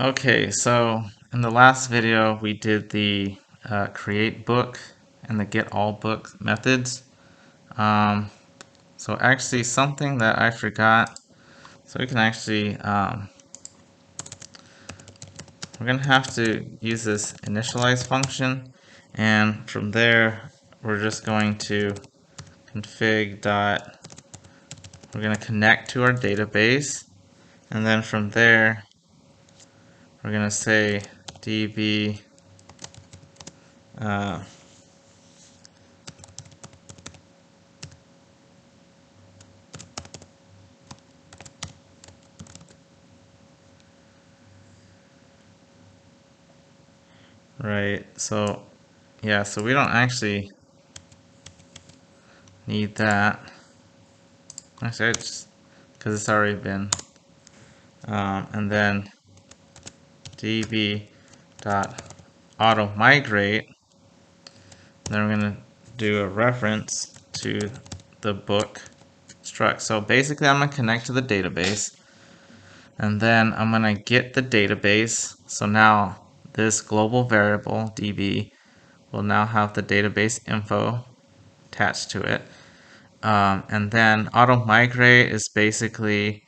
Okay, so in the last video we did the create book and the get all book methods. So actually something that I forgot, so we can actually, we're going to have to use this initialize function, and from there we're just going to config dot, we're going to connect to our database, and then from there we're going to say db right, so yeah, so we don't actually need that. Actually, because it's already been. And then db dot auto migrate. Then we're going to do a reference to the book struct. So basically, I'm going to connect to the database, and then I'm going to get the database. So now this global variable db will now have the database info attached to it. And then auto migrate is basically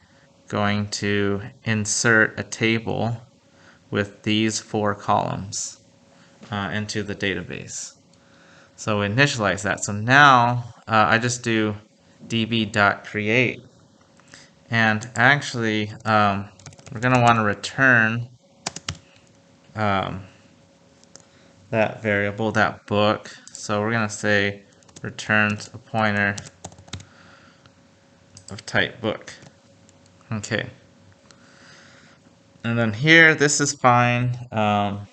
going to insert a table with these 4 columns into the database. So initialize that. So now I just do db.create, and actually we're going to want to return that variable, that book. So we're going to say returns a pointer of type book. Okay. And then here, this is fine. We're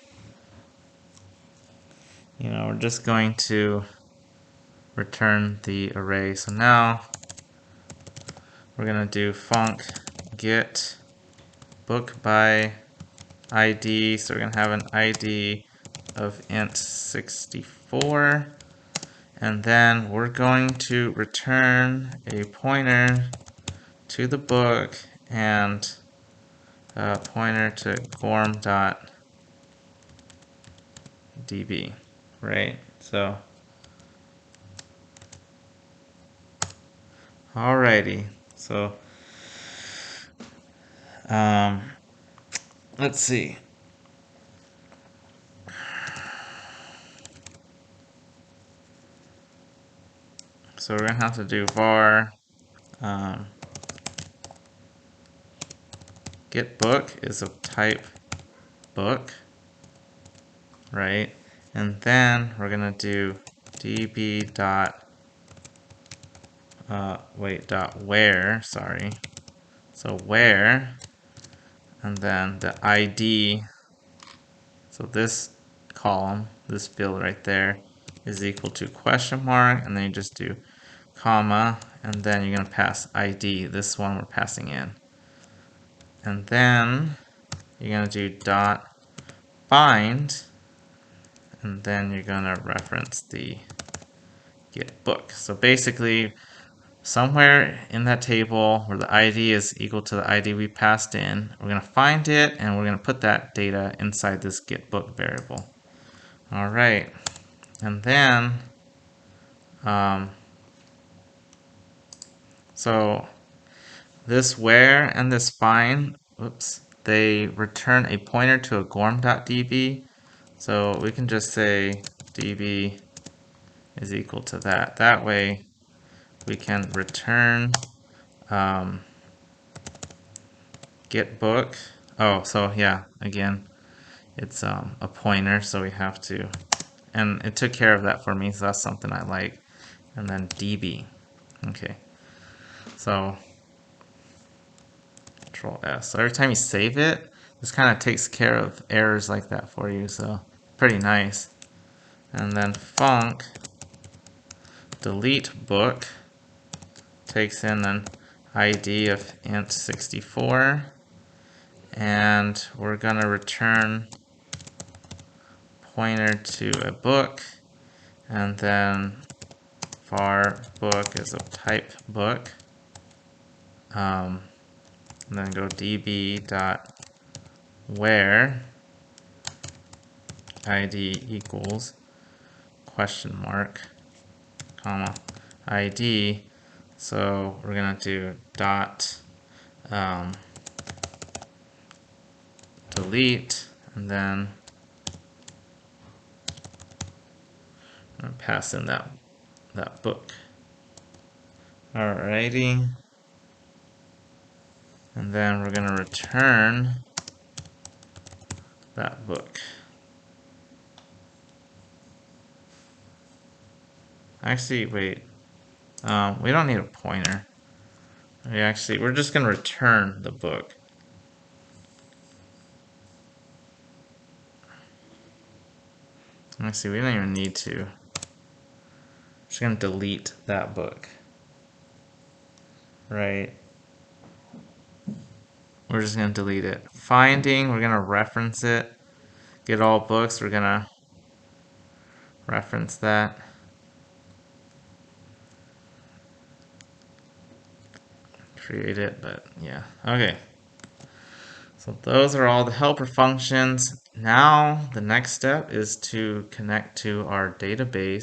just going to return the array. So now we're going to do func get book by ID. So we're going to have an ID of int 64. And then we're going to return a pointer to the book and a pointer to gorm.db, right? So, alrighty. So, let's see. So we're gonna have to do var get book is of type book, right? And then we're gonna do db dot dot where, sorry. So where, and then the ID. So this column, this field right there, is equal to question mark, and then you just do comma, and then you're gonna pass ID. This one we're passing in. And then you're going to do dot find, and then you're going to reference the get book. So basically, somewhere in that table where the ID is equal to the ID we passed in, we're going to find it, and we're going to put that data inside this get book variable. All right, and then so this where and this find, they return a pointer to a gorm.db. So we can just say db is equal to that. That way we can return get book. Oh, so yeah, again, it's a pointer, so we have to, and it took care of that for me, so that's something I like. And then db. Okay, so Control S. So every time you save it, this kind of takes care of errors like that for you, so pretty nice. And then func delete book takes in an ID of int 64, and we're going to return pointer to a book, and then var book is of type book, and then go db dot where ID equals question mark, comma, ID. So we're gonna do dot delete, and then I'm gonna pass in that book. Alrighty. And then we're gonna return that book. Actually, wait. We don't need a pointer. We're just gonna return the book. Actually, we don't even need to. Just gonna delete that book. Right. We're just gonna delete it. Finding, we're gonna reference it. Get all books, we're gonna reference that. Create it, but yeah. Okay. So those are all the helper functions. Now the next step is to connect to our database.